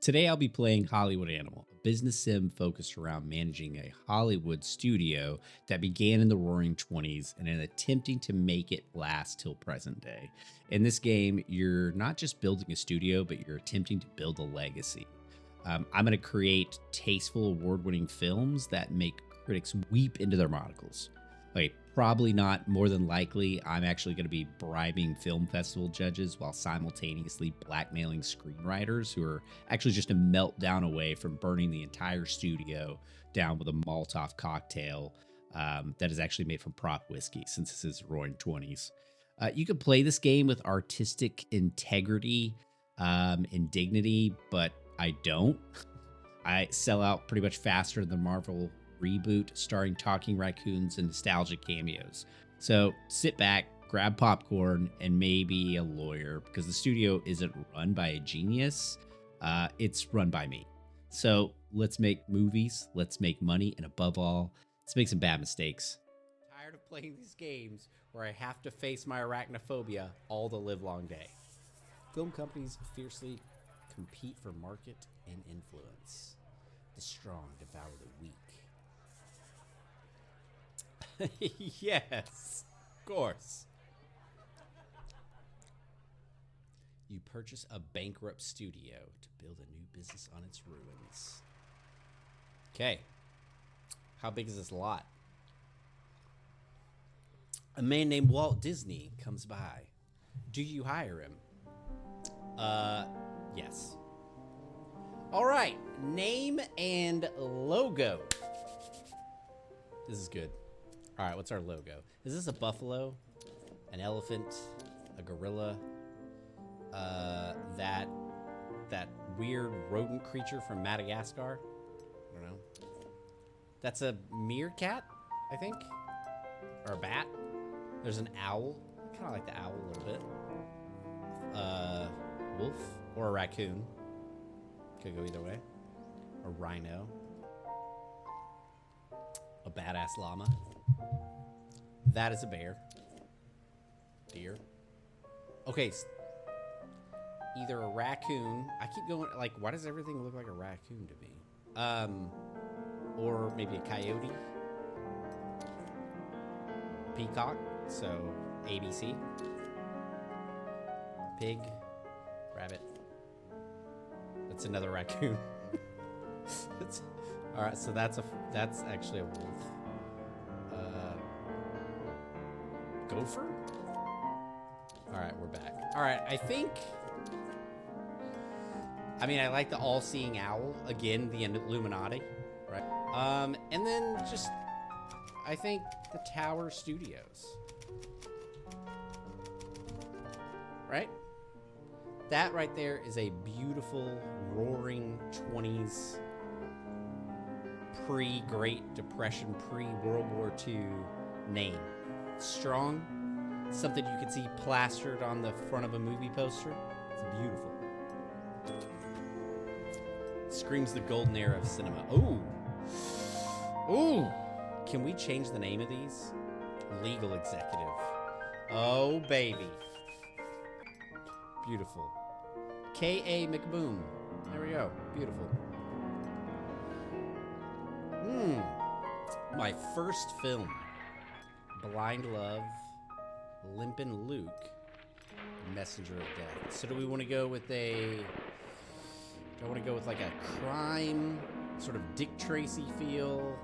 Today I'll be playing Hollywood Animal, a business sim focused around managing a Hollywood studio that began in the Roaring 20s and in attempting to make it last till present day. In this game, you're not just building a studio, but you're attempting to build a legacy. I'm going to create tasteful, award-winning films that make critics weep into their monocles. Okay, probably not. More than likely, I'm actually going to be bribing film festival judges while simultaneously blackmailing screenwriters who are actually just a meltdown away from burning the entire studio down with a Molotov cocktail that is actually made from prop whiskey, since this is Roaring 20s. You can play this game with artistic integrity and dignity, but I don't. I sell out pretty much faster than the Marvel reboot starring talking raccoons and nostalgic cameos. So sit back, grab popcorn, and maybe a lawyer, because the studio isn't run by a genius. It's run by me. So let's make movies, let's make money, and above all, let's make some bad mistakes. Tired of playing these games where I have to face my arachnophobia all the livelong day. Film companies fiercely compete for market and influence. The strong devour the weak. Yes, of course. You purchase a bankrupt studio to build a new business on its ruins. Okay. How big is this lot? A man named Walt Disney comes by. Do you hire him? Yes. All right. Name and logo. This is good. All right, what's our logo? Is this a buffalo, an elephant, a gorilla, that weird rodent creature from Madagascar? I don't know. That's a meerkat, I think, or a bat. There's an owl. I kind of like the owl a little bit. Wolf or a raccoon. Could go either way. A rhino. A badass llama. That is a bear. Deer. Okay. Either a raccoon. I keep going, like, why does everything look like a raccoon to me? Or maybe a coyote. Peacock. So, ABC. Pig. Rabbit. That's another raccoon. All right, so that's actually a wolf. Gopher? All right, we're back. All right, I like the all-seeing owl. Again, the Illuminati, right? And then just, I think the Tower Studios. Right? That right there is a beautiful, roaring 20s, pre-Great Depression, pre-World War II name. Strong, something you can see plastered on the front of a movie poster. It's beautiful. Screams the golden era of cinema. Ooh. Ooh. Can we change the name of these? Legal executive. Oh, baby. Beautiful. K.A. McBoom. There we go. Beautiful. My first film. Blind Love, Limpin Luke, Messenger of Death. So do we want to go with like a crime, sort of Dick Tracy feel?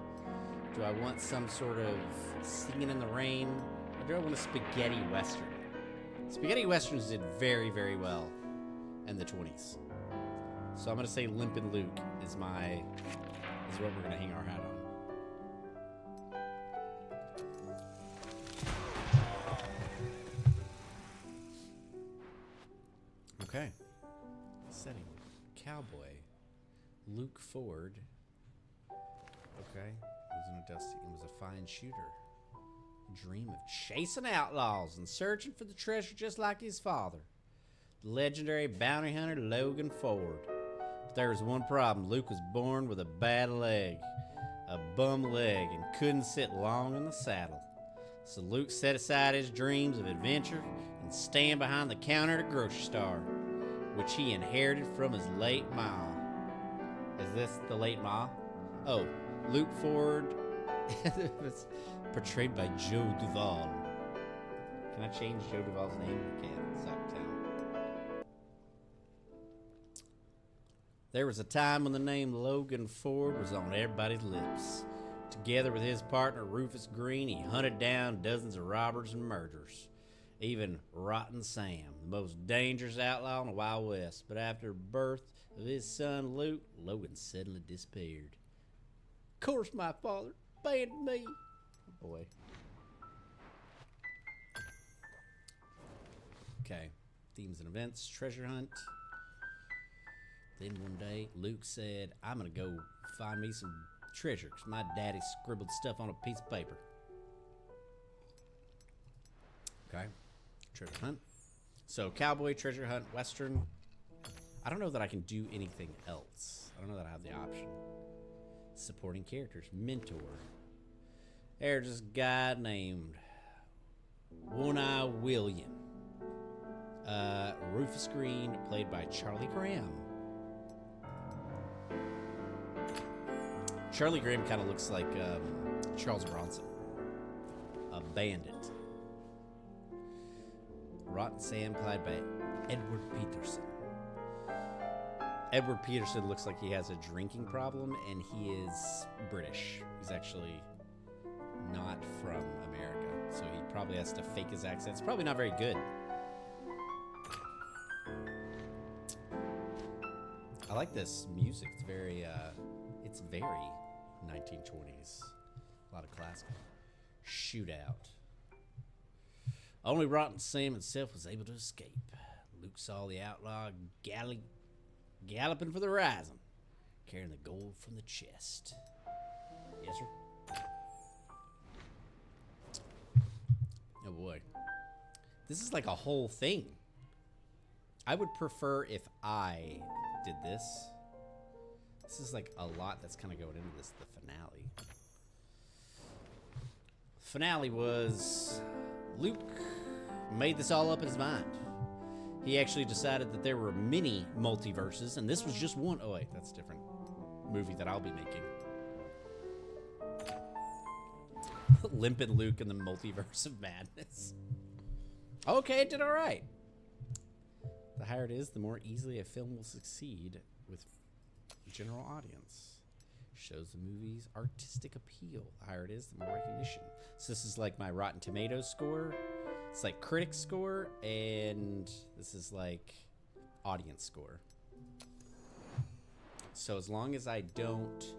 Do I want some sort of Singing in the Rain? Or do I want a spaghetti western? Spaghetti westerns did very, very well in the 20s. So I'm going to say Limpin Luke is what we're going to hang our hat on. Okay. Setting. Cowboy. Luke Ford. Okay. He was a fine shooter. Dream of chasing outlaws and searching for the treasure just like his father. The legendary bounty hunter Logan Ford. But there was one problem. Luke was born with a bad leg. A bum leg, and couldn't sit long in the saddle. So Luke set aside his dreams of adventure and stand behind the counter at a grocery store, which he inherited from his late mom. Is this the late Ma? Oh, Luke Ford. It's portrayed by Joe Duvall. Can I change Joe Duvall's name? I can't. Sucktown. There was a time when the name Logan Ford was on everybody's lips. Together with his partner Rufus Green, he hunted down dozens of robbers and murderers. Even Rotten Sam, the most dangerous outlaw in the Wild West. But after the birth of his son Luke, Logan suddenly disappeared. Of course my father abandoned me. Oh boy. Okay. Themes and events, treasure hunt. Then one day, Luke said, I'm gonna go find me some treasure, because my daddy scribbled stuff on a piece of paper. Okay. Treasure hunt. So, cowboy, treasure hunt, western. I don't know that I can do anything else. I don't know that I have the option. Supporting characters, mentor. There's this guy named One-Eye William. Rufus Green, played by Charlie Graham. Charlie Graham kind of looks like Charles Bronson, a bandit. Rotten Sam, played by Edward Peterson. Edward Peterson looks like he has a drinking problem, and he is British. He's actually not from America, so he probably has to fake his accent. It's probably not very good. I like this music. It's very 1920s. A lot of classical. Shootout. Only Rotten Sam himself was able to escape. Luke saw the outlaw galloping for the horizon, carrying the gold from the chest. Yes, sir. Oh boy. This is like a whole thing. I would prefer if I did this. This is like a lot that's kind of going into this, the finale. Finale was Luke made this all up in his mind. He actually decided that there were many multiverses, and this was just one. Oh wait, that's a different movie that I'll be making. Limpin Luke and the Multiverse of Madness. Okay, it did all right. The higher it is, the more easily a film will succeed with general audience. Shows the movie's artistic appeal. The higher it is, the more recognition. So this is like my Rotten Tomatoes score. It's like critic score, and this is like audience score. So as long as I don't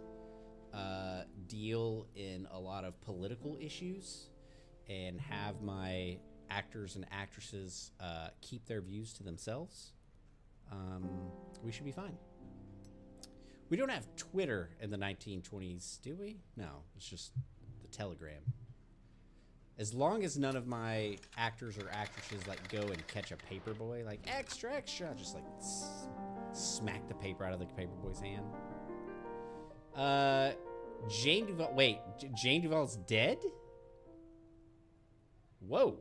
deal in a lot of political issues and have my actors and actresses keep their views to themselves, we should be fine. We don't have Twitter in the 1920s, do we? No, it's just the Telegram. As long as none of my actors or actresses like go and catch a paperboy, like extra, just like smack the paper out of the paperboy's hand. Jane Duvall. Wait, Jane Duvall's dead? Whoa.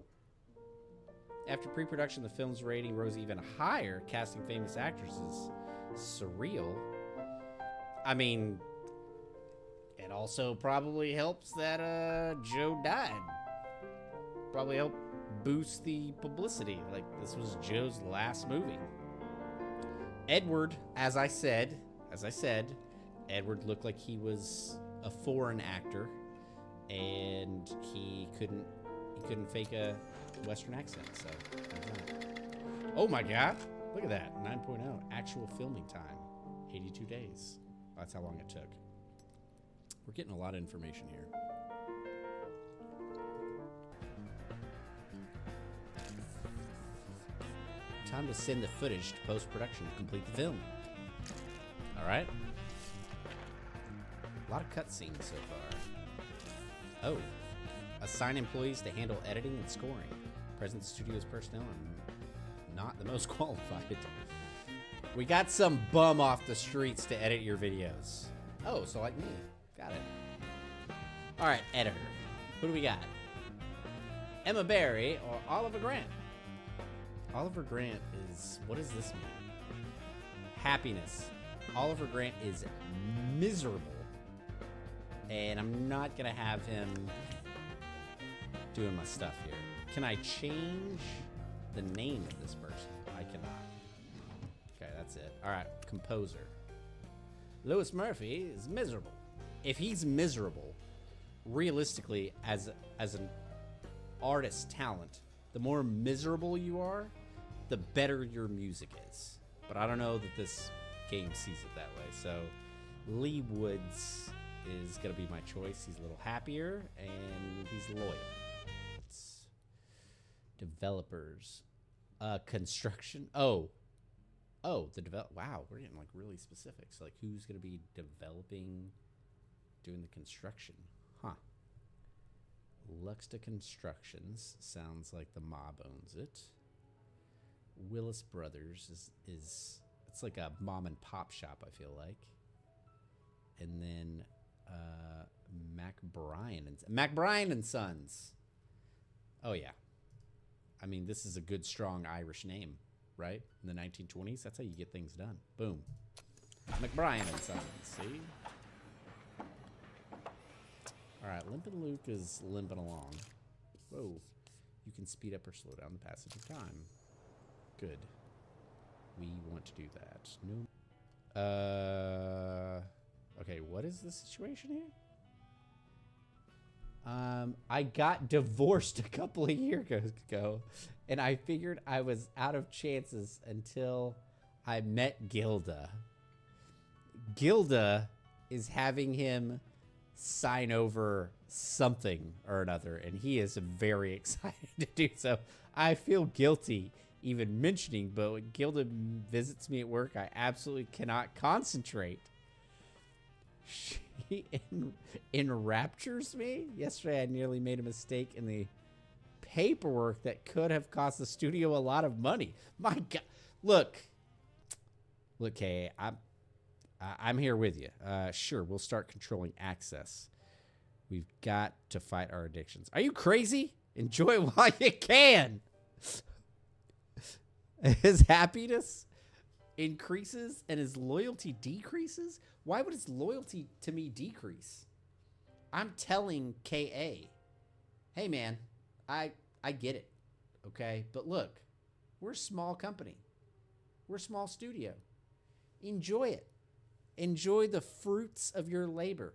After pre-production, the film's rating rose even higher, casting famous actresses. Surreal. I mean, it also probably helps that Joe died. Probably helped boost the publicity. Like, this was Joe's last movie. Edward, as I said, Edward looked like he was a foreign actor, and he couldn't fake a Western accent. So, oh my God, look at that, 9.0 actual filming time, 82 days. That's how long it took. We're getting a lot of information here. Time to send the footage to post-production to complete the film. All right. A lot of cutscenes so far. Oh, assign employees to handle editing and scoring. Present studio's personnel are not the most qualified. We got some bum off the streets to edit your videos. Oh, so like me. Got it. All right, editor. Who do we got? Emma Berry or Oliver Grant? Oliver Grant is... What does this mean? Happiness. Oliver Grant is miserable, and I'm not gonna have him doing my stuff here. Can I change the name of this person? I cannot. Okay, that's it. All right, composer. Louis Murphy is miserable. If he's miserable, realistically, as an artist talent, the more miserable you are, the better your music is. But I don't know that this game sees it that way. So Lee Woods is going to be my choice. He's a little happier and he's loyal. It's developers. Construction. Oh, the develop. Wow, we're getting like really specific. So like who's going to be developing, doing the construction? Huh. Luxta Constructions sounds like the mob owns it. Willis Brothers is it's like a mom and pop shop, I feel like. And then McBrien and Sons. Oh yeah. I mean, this is a good, strong Irish name, right? In the 1920s, that's how you get things done. Boom. McBrien and Sons, see? All right, Limpin Luke is limping along. Whoa. You can speed up or slow down the passage of time. Good. We want to do that. No. Okay, what is the situation here? I got divorced a couple of years ago, and I figured I was out of chances until I met Gilda. Gilda is having him sign over something or another, and he is very excited to do so. I feel guilty even mentioning, but when Gilda visits me at work, I absolutely cannot concentrate. She enraptures me. Yesterday, I nearly made a mistake in the paperwork that could have cost the studio a lot of money. My God, look, Kay, I'm here with you. Sure, we'll start controlling access. We've got to fight our addictions. Are you crazy? Enjoy it while you can. His happiness increases and his loyalty decreases? Why would his loyalty to me decrease? I'm telling KA, hey man, I get it, okay? But look, we're a small company. We're a small studio. Enjoy it. Enjoy the fruits of your labor.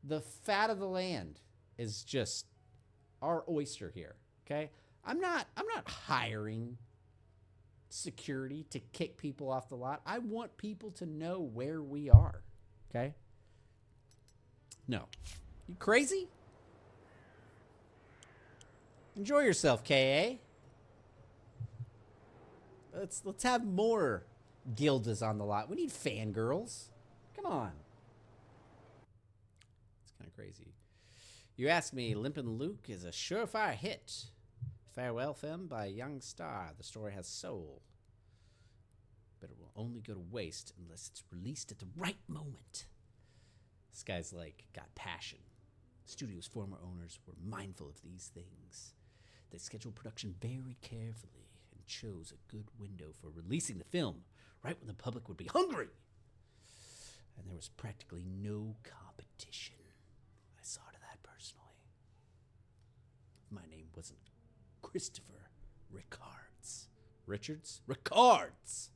The fat of the land is just our oyster here, okay? I'm not hiring security to kick people off the lot. I want people to know where we are, okay? No. You crazy? Enjoy yourself, KA. Let's have more Gildas on the lot. We need fangirls. Come on. It's kind of crazy. You asked me, Limpin Luke is a surefire hit. Farewell Femme by a young star. The story has soul. But it will only go to waste unless it's released at the right moment. This guy's like got passion. Studio's former owners were mindful of these things. They scheduled production very carefully and chose a good window for releasing the film, right when the public would be hungry. And there was practically no competition. I saw to that personally. My name wasn't Christopher Richards? Ricards!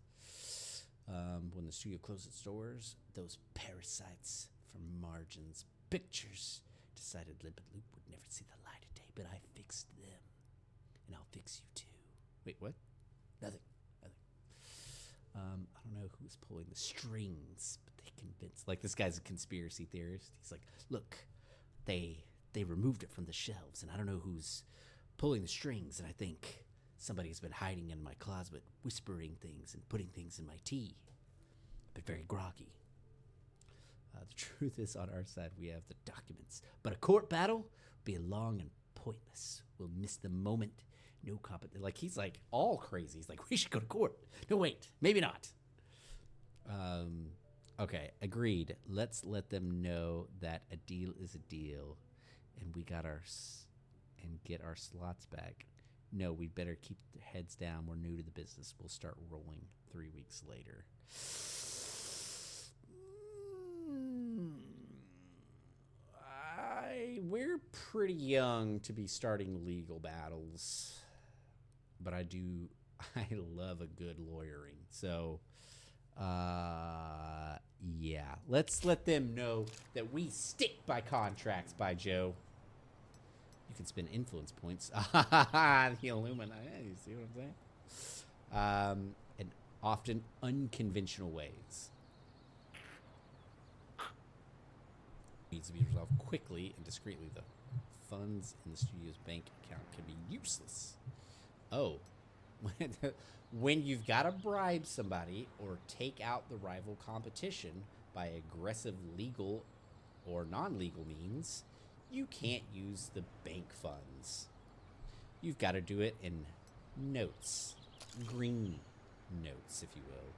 When the studio closed its doors, those parasites from Margins Pictures decided Limpin Luke would never see the light of day, but I fixed them. And I'll fix you too. Wait, what? Nothing. I don't know who's pulling the strings, but they convinced. Like, this guy's a conspiracy theorist. He's like, look, they removed it from the shelves, and I don't know who's pulling the strings, and I think somebody's been hiding in my closet, whispering things and putting things in my tea. But very groggy. The truth is, on our side, we have the documents. But a court battle will be long and pointless. We'll miss the moment. No competition. Like, he's like all crazy. He's like, we should go to court. No, wait, maybe not. Okay, agreed. Let's let them know that a deal is a deal, and we got get our slots back. No, we'd better keep the heads down. We're new to the business. We'll start rolling 3 weeks later. pretty young to be starting legal battles, but I love a good lawyering. So, yeah, let's let them know that we stick by contracts, by Joe. You can spend influence points. The Illuminati, you see what I'm saying? In often unconventional ways. Needs to be resolved quickly and discreetly, though. Funds in the studio's bank account can be useless. Oh. When you've got to bribe somebody or take out the rival competition by aggressive legal or non-legal means, you can't use the bank funds. You've got to do it in notes. Green notes, if you will.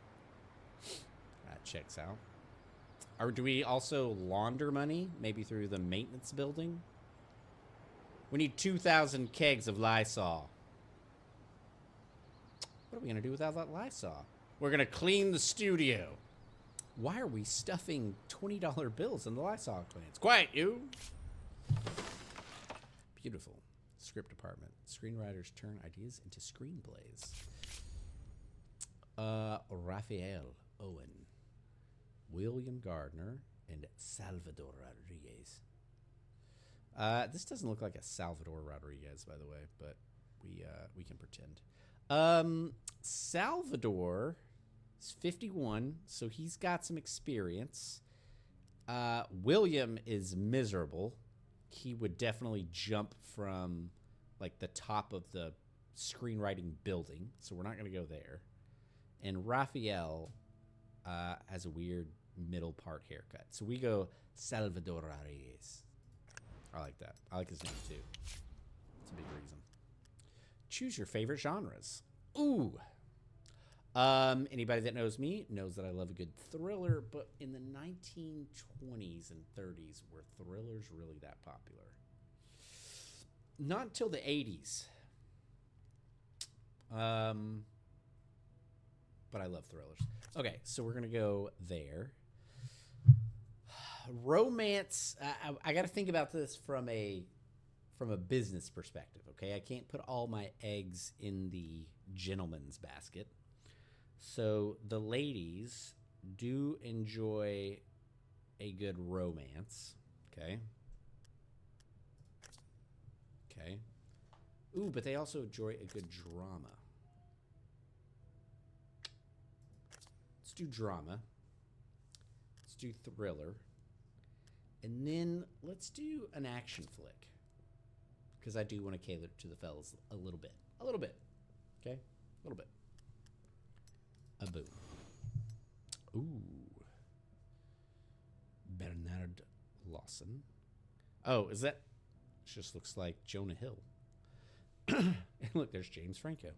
That checks out. Or do we also launder money? Maybe through the maintenance building? We need 2,000 kegs of Lysol. What are we going to do without that Lysol? We're going to clean the studio. Why are we stuffing $20 bills in the Lysol cans? Quiet, you! Beautiful. Script department. Screenwriters turn ideas into screenplays. Raphael Owen, William Gardner, and Salvador Rodriguez. This doesn't look like a Salvador Rodriguez, by the way, but we can pretend. Salvador is 51, so he's got some experience. William is miserable. He would definitely jump from like the top of the screenwriting building, so we're not going to go there. And Raphael has a weird middle part haircut, so we go Salvador Rodriguez. I like that. I like his name too. That's a big reason. Choose your favorite genres. Ooh. Anybody that knows me knows that I love a good thriller, but in the 1920s and 30s were thrillers really that popular? Not until the 80s. But I love thrillers. Okay, so we're going to go there. Romance, I got to think about this from a business perspective, okay? I can't put all my eggs in the gentleman's basket. So the ladies do enjoy a good romance, okay? Okay. Ooh, but they also enjoy a good drama. Let's do drama. Let's do thriller. And then let's do an action flick. Because I do want to cater to the fellas a little bit. A little bit. Okay? A little bit. A boom. Ooh. Bernard Lawson. Oh, is that... Just looks like Jonah Hill. And look, there's James Franco.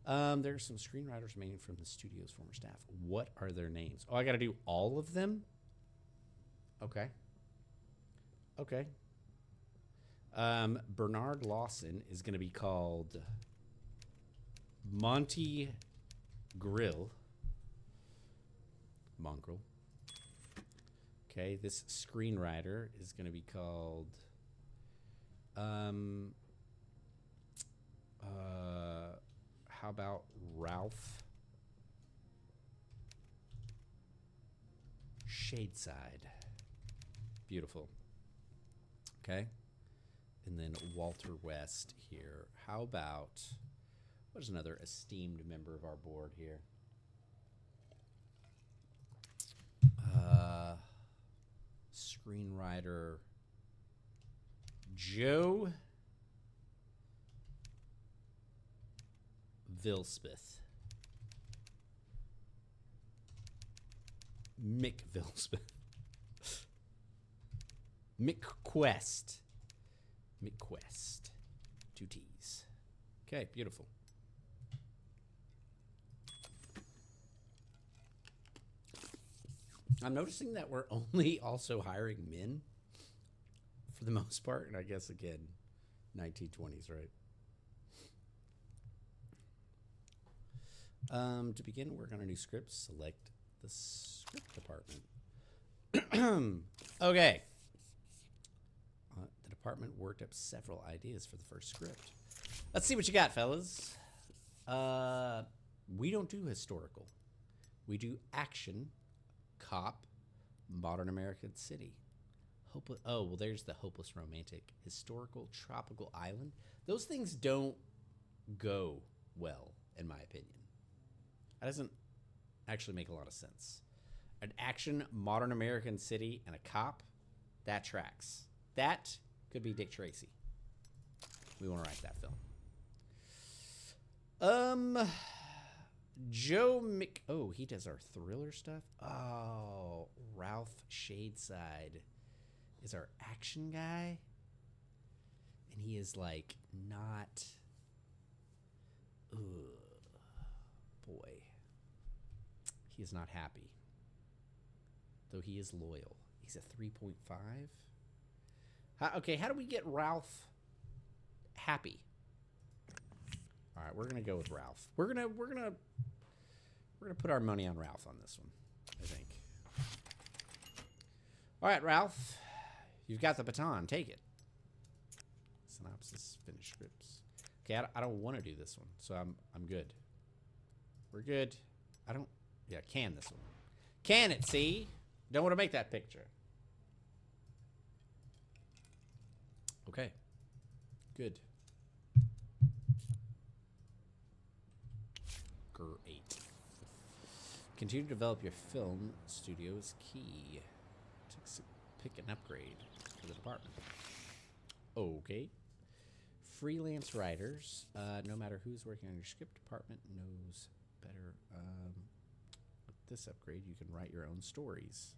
There's some screenwriters made from the studio's former staff. What are their names? Oh, I got to do all of them? Okay. Okay. Bernard Lawson is going to be called Monty Grill. Mongrel. Okay, this screenwriter is going to be called... how about Ralph Shadeside? Beautiful. Okay. And then Walter West here. How about, what is another esteemed member of our board here? Screenwriter Joe Vilspeth. Mick Vilspeth. McQuest. McQuest. 2 T's. Okay, beautiful. I'm noticing that we're only also hiring men for the most part. And I guess, again, 1920s, right? To begin, work on a new script. Select the script department. Okay. The department worked up several ideas for the first script. Let's see what you got, fellas. We don't do historical. We do action, cop, modern American city. Oh, well, there's the hopeless romantic, historical, tropical island. Those things don't go well, in my opinion. That doesn't actually make a lot of sense. An action, modern American city, and a cop, that tracks. That could be Dick Tracy. We want to write that film. Joe Mc... Oh, he does our thriller stuff? Oh, Ralph Shadeside is our action guy. And he is, like, not... Ugh. Boy. He is not happy. Though he is loyal. He's a 3.5. Okay, how do we get Ralph happy? All right, we're gonna go with Ralph. We're gonna put our money on Ralph on this one, I think. All right, Ralph, you've got the baton. Take it. Synopsis, finish scripts. Okay, I don't want to do this one, so I'm good. We're good. Can this one. Can it, see? Don't want to make that picture. Okay. Good. Great. Continue to develop your film studio is key. To pick an upgrade for the department. Okay. Freelance writers. No matter who's working on your script department knows better. With this upgrade, you can write your own stories.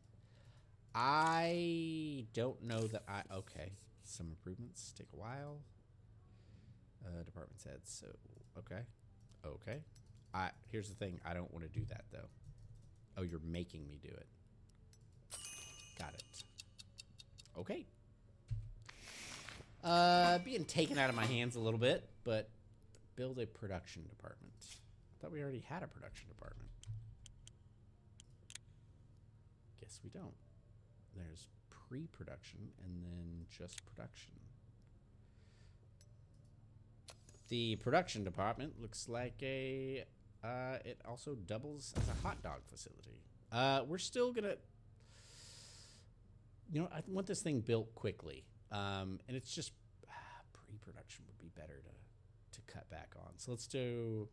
I don't know that okay. Some improvements take a while. Department's head. So, okay. Okay. Here's the thing. I don't want to do that, though. Oh, you're making me do it. Got it. Okay. Being taken out of my hands a little bit, but build a production department. I thought we already had a production department. Guess we don't. There's pre-production and then just production. The production department looks like it also doubles as a hot dog facility. We're still gonna, I want this thing built quickly. And it's just pre-production would be better to cut back on. So let's do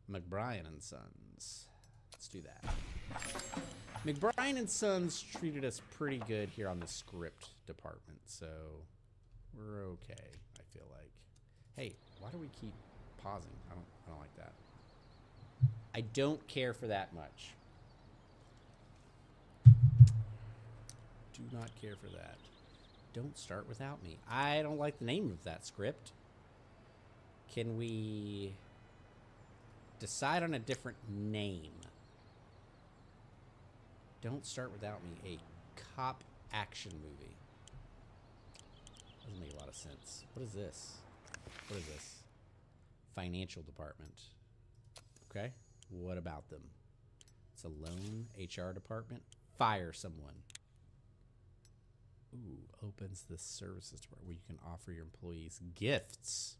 McBrien and Sons. Let's do that. McBrien and Sons treated us pretty good here on the script department, so we're okay, I feel like. Hey, why do we keep pausing? I don't like that. I don't care for that much. Do not care for that. Don't start without me. I don't like the name of that script. Can we decide on a different name? Don't Start Without Me, a cop action movie. Doesn't make a lot of sense. What is this? What is this? Financial department. Okay. What about them? It's a lone HR department. Fire someone. Ooh, opens the services department where you can offer your employees gifts.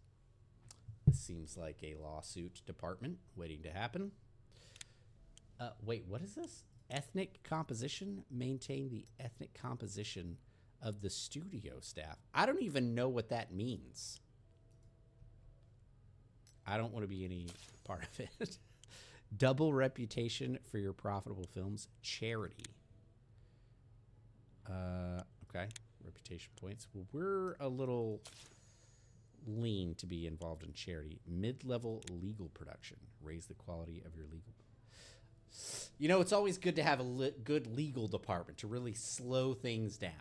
This seems like a lawsuit department waiting to happen. Wait, what is this? Ethnic composition? Maintain the ethnic composition of the studio staff. I don't even know what that means. I don't want to be any part of it. Double reputation for your profitable films. Charity. Okay. Reputation points. Well, we're a little lean to be involved in charity. Mid-level legal production. Raise the quality of your legal. It's always good to have a good legal department to really slow things down.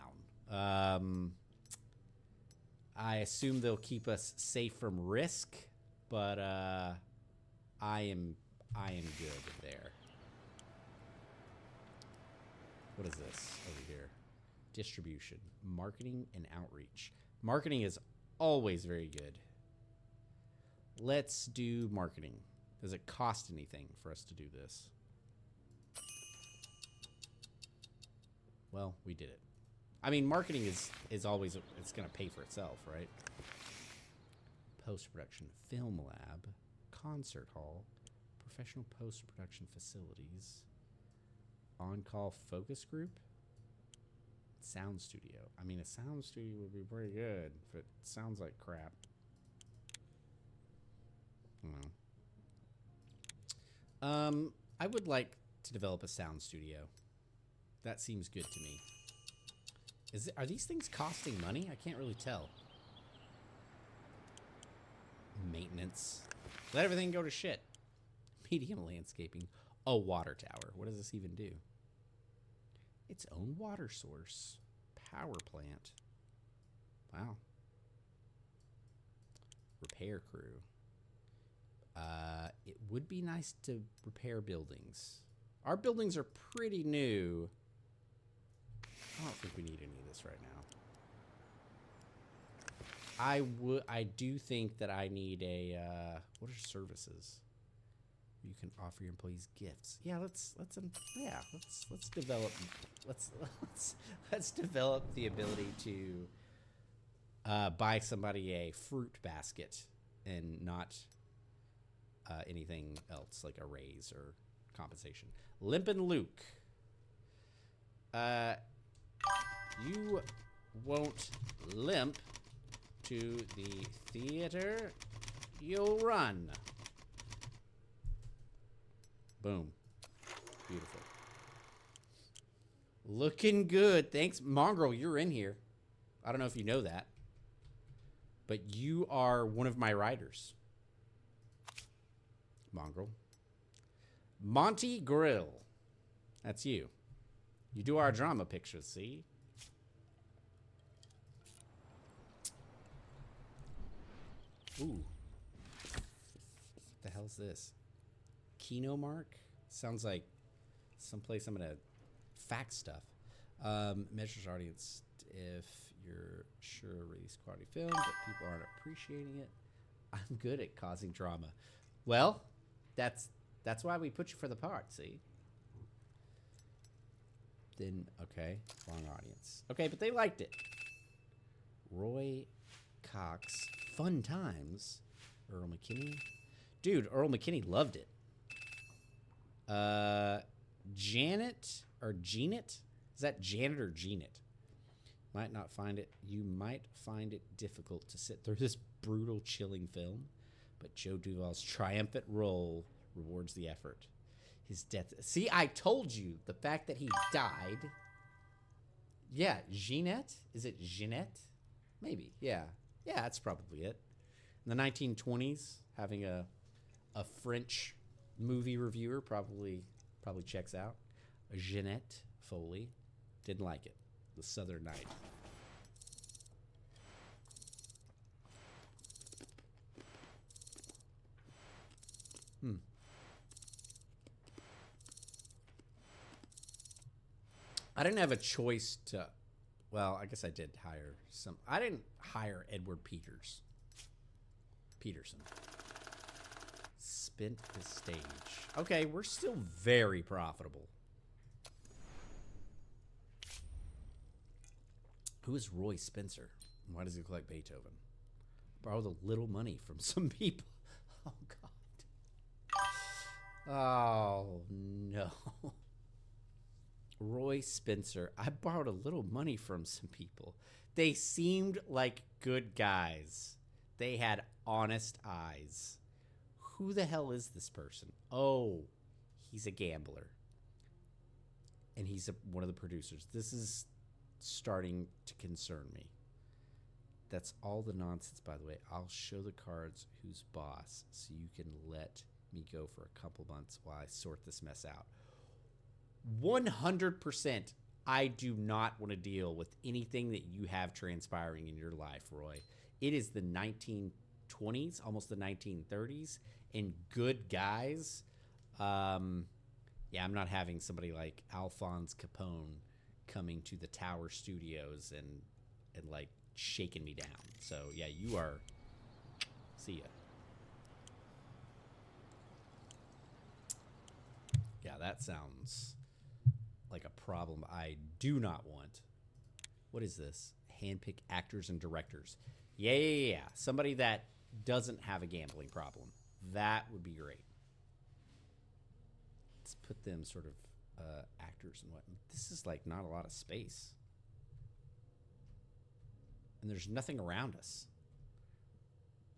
I assume they'll keep us safe from risk, but I am good there. What is this over here? Distribution, marketing, and outreach. Marketing is always very good. Let's do marketing. Does it cost anything for us to do this? Well, we did it. I mean, marketing is always, it's going to pay for itself, right? Post-production film lab, concert hall, professional post-production facilities, on-call focus group, sound studio. I mean, a sound studio would be pretty good if it sounds like crap. I would like to develop a sound studio. That seems good to me. Are these things costing money? I can't really tell. Maintenance. Let everything go to shit. Medium landscaping. Oh, water tower. What does this even do? Its own water source. Power plant. Wow. Repair crew. It would be nice to repair buildings. Our buildings are pretty new. I don't think we need any of this right now. I do think that I need a what are services? You can offer your employees gifts. Yeah, let's develop let's develop the ability to buy somebody a fruit basket and not anything else like a raise or compensation. Limpin Luke. You won't limp to the theater. You'll run. Boom. Beautiful. Looking good. Thanks. Mongrel, you're in here. I don't know if you know that. But you are one of my writers. Mongrel. Monty Grill. That's you. You do our drama pictures, see? Ooh. What the hell's this? Kino Mark? Sounds like someplace I'm gonna fax stuff. Measures audience if you're sure release quality film, but people aren't appreciating it. I'm good at causing drama. Well, that's why we put you for the part, see? Then, okay, wrong audience. Okay, but they liked it. Roy Cox, fun times. Earl McKinney. Dude, Earl McKinney loved it. Janet or Jeanette? Is that Janet or Jeanette? Might not find it. You might find it difficult to sit through this brutal, chilling film, but Joe Duvall's triumphant role rewards the effort. His death. See, I told you the fact that he died. Yeah, Jeanette? Is it Jeanette? Maybe. Yeah. Yeah, that's probably it. In the 1920s, having a French movie reviewer probably checks out. Jeanette Foley. Didn't like it. The Southern Night. I didn't have a choice to... Well, I guess I did hire some... I didn't hire Edward Peterson. Spent the stage. Okay, we're still very profitable. Who is Roy Spencer? Why does he look like Beethoven? Borrowed a little money from some people. Oh, God. Oh, no. Roy Spencer. I borrowed a little money from some people. They seemed like good guys. They had honest eyes. Who the hell is this person? Oh, he's a gambler. And he's one of the producers. This is starting to concern me. That's all the nonsense, by the way. I'll show the cards who's boss so you can let me go for a couple months while I sort this mess out. 100% I do not want to deal with anything that you have transpiring in your life, Roy. It is the 1920s, almost the 1930s, and good guys. Yeah, I'm not having somebody like Alphonse Capone coming to the Tower Studios and like shaking me down. So yeah, you are. See ya. Yeah, that sounds like a problem I do not want. What is this? Handpick actors and directors. Yeah. Somebody that doesn't have a gambling problem. That would be great. Let's put them sort of actors and whatnot. This is like not a lot of space. And there's nothing around us.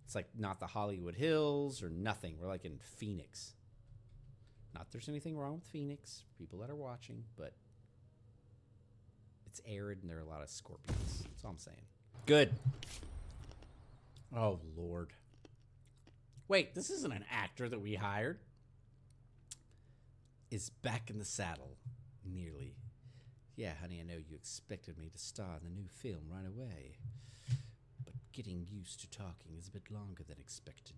It's like not the Hollywood Hills or nothing. We're like in Phoenix. Not there's anything wrong with Phoenix, for people that are watching, but it's arid and there are a lot of scorpions. That's all I'm saying. Good. Oh, Lord. Wait, this isn't an actor that we hired. Is back in the saddle. Nearly. Yeah, honey, I know you expected me to star in the new film right away. But getting used to talking is a bit longer than expected.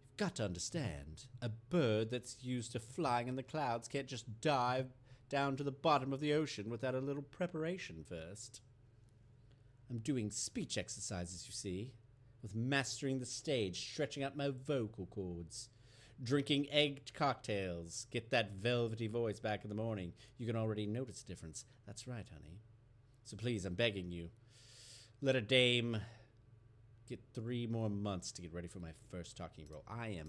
You've got to understand, a bird that's used to flying in the clouds can't just dive down to the bottom of the ocean without a little preparation first. I'm doing speech exercises, you see, with mastering the stage, stretching out my vocal cords, drinking egged cocktails, get that velvety voice back in the morning. You can already notice a difference. That's right, honey. So please, I'm begging you, let a dame get 3 more months to get ready for my first talking role. I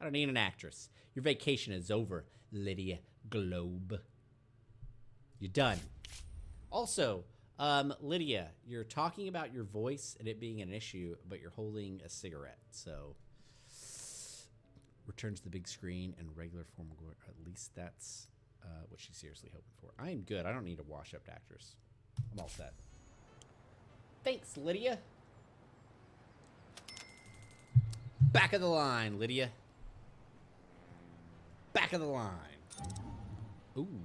don't need an actress. Your vacation is over, Lydia Globe. You're done. Also, Lydia, you're talking about your voice and it being an issue, but you're holding a cigarette. So, return to the big screen and regular form of glory. At least that's what she's seriously hoping for. I am good. I don't need a wash-up actress. I'm all set. Thanks, Lydia. Back of the line, Lydia. Back of the line. Ooh.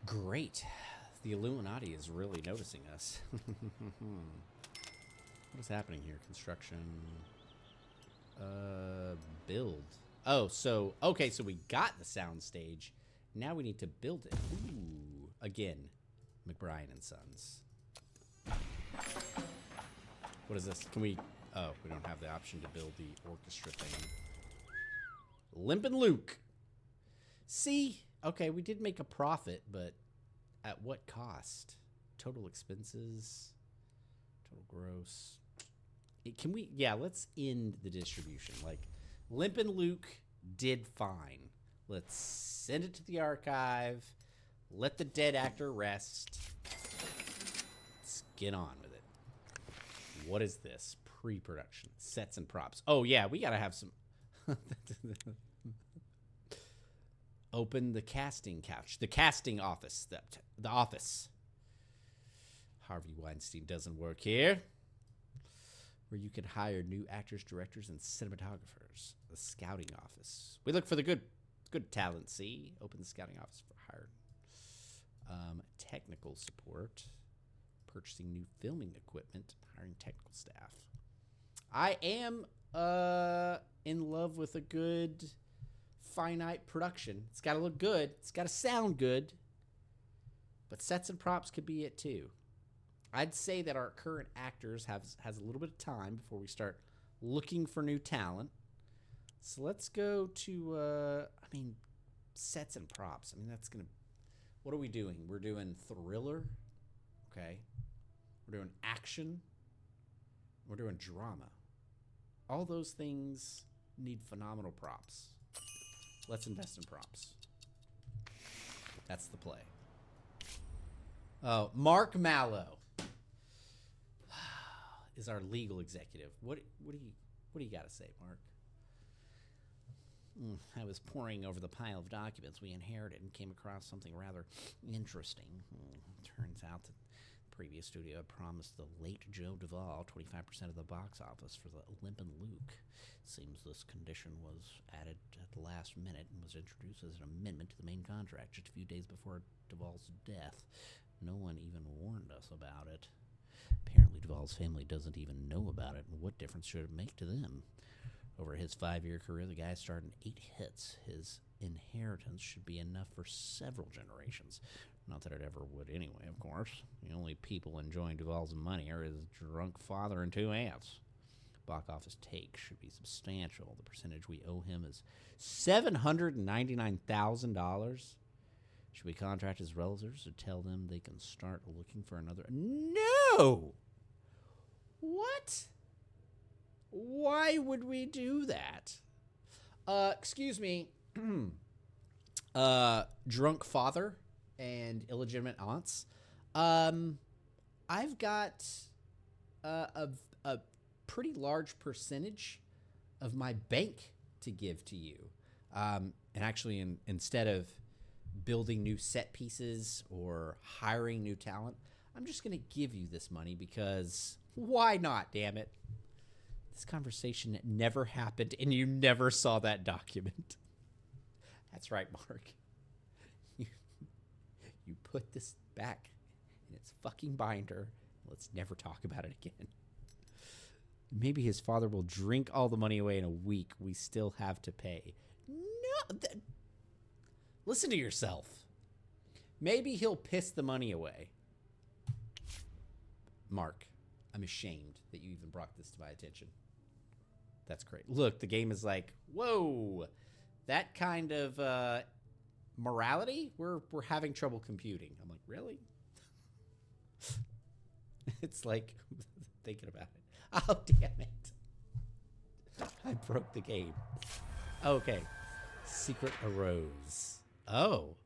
Great. The Illuminati is really noticing us. What is happening here? Construction. Build. Oh, so, okay, so we got the sound stage. Now we need to build it. Ooh. Again, McBrien and Sons. What is this? Can we... Oh, we don't have the option to build the orchestra thing. Limpin Luke. See? Okay, we did make a profit, but at what cost? Total expenses. Total gross. Can we... Yeah, let's end the distribution. Like, Limpin Luke did fine. Let's send it to the archive. Let the dead actor rest. Let's get on with it. What is this? Pre-production. Sets and props. Oh, yeah, we gotta have some... Open the casting couch. The casting office. The office. Harvey Weinstein doesn't work here. Where you can hire new actors, directors, and cinematographers. The scouting office. We look for the good talent, see? Open the scouting office for hired. Technical support. Purchasing new filming equipment. Hiring technical staff. I am in love with a good finite production. It's got to look good. It's got to sound good. But sets and props could be it too. I'd say that our current actors has a little bit of time before we start looking for new talent. So let's go to, sets and props. That's going to... What are we doing? We're doing thriller. Okay. We're doing action. We're doing drama. All those things need phenomenal props. Let's invest in props. That's the play. Oh, Mark Mallow is our legal executive. What do you got to say, Mark? I was poring over the pile of documents we inherited and came across something rather interesting. Turns out that the previous studio had promised the late Joe Duvall 25% of the box office for the Limpin Luke. Seems this condition was added at the last minute and was introduced as an amendment to the main contract just a few days before Duvall's death. No one even warned us about it. Apparently Duvall's family doesn't even know about it, and what difference should it make to them? Over his 5-year career, the guy starred in 8 hits. His inheritance should be enough for several generations. Not that it ever would anyway, of course. The only people enjoying Duvall's money are his drunk father and 2 aunts. Box office take should be substantial. The percentage we owe him is $799,000. Should we contact his relatives or tell them they can start looking for another? No! What? Why would we do that? Excuse me. Drunk father and illegitimate aunts. I've got a pretty large percentage of my bank to give to you. And actually, instead of building new set pieces or hiring new talent, I'm just going to give you this money because why not, damn it? This conversation never happened and you never saw that document. That's right, Mark. You put this back in its fucking binder. Let's never talk about it again. Maybe his father will drink all the money away in a week. We still have to pay. No. Listen to yourself. Maybe he'll piss the money away. Mark, I'm ashamed that you even brought this to my attention. That's great. Look, the game is like, whoa, that kind of morality, we're having trouble computing. I'm like, really? It's like thinking about it. Oh, damn it. I broke the game. Okay. Secret arose. Oh.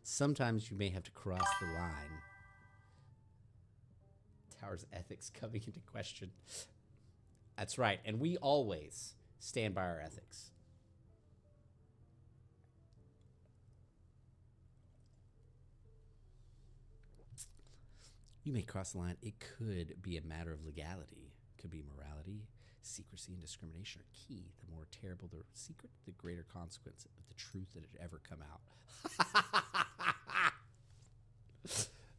Sometimes you may have to cross the line. Tower's ethics coming into question. That's right. And we always stand by our ethics. You may cross the line. It could be a matter of legality. It could be morality. Secrecy and discrimination are key. The more terrible the secret, the greater consequence of the truth that it ever come out.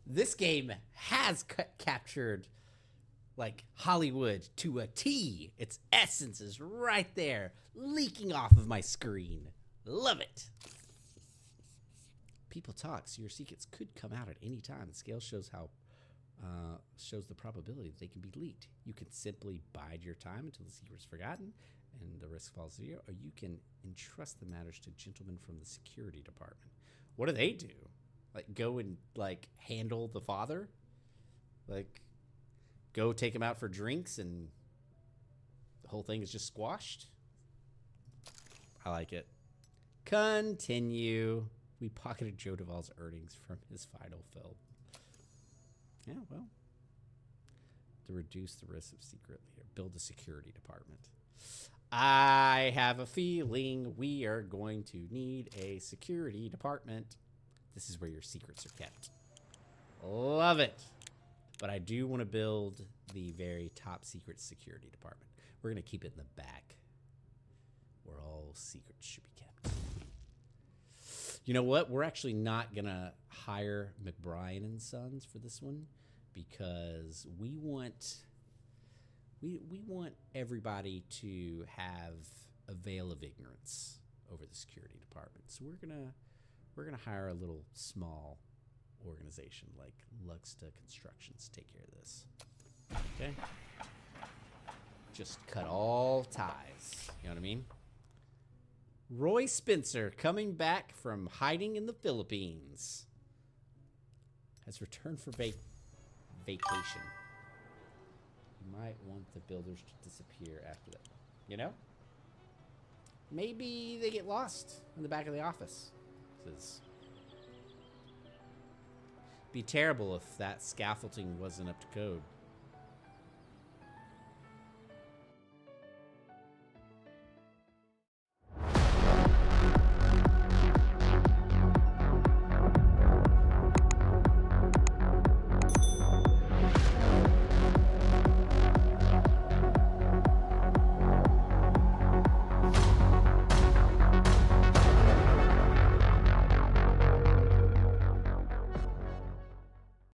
This game has captured like Hollywood to a T. Its essence is right there, leaking off of my screen. Love it. People talk, so your secrets could come out at any time. The scale shows the probability that they can be leaked. You can simply bide your time until the secret is forgotten and the risk falls zero, or you can entrust the matters to gentlemen from the security department. What do they do? Like, go and, like, handle the father? Like, go take him out for drinks and the whole thing is just squashed? I like it. Continue. We pocketed Joe Duvall's earnings from his final film. Yeah, well, to reduce the risk of secret leader, build a security department. I have a feeling we are going to need a security department. This is where your secrets are kept. Love it. But I do want to build the very top secret security department. We're going to keep it in the back where all secrets should be kept. You know what? We're actually not going to hire McBrien and Sons for this one because we want everybody to have a veil of ignorance over the security department. So we're gonna hire a little small organization like Luxta Constructions to take care of this. Okay? Just cut all ties. You know what I mean? Roy Spencer, coming back from hiding in the Philippines, has returned for vacation. You might want the builders to disappear after that. You know? Maybe they get lost in the back of the office. Be terrible if that scaffolding wasn't up to code.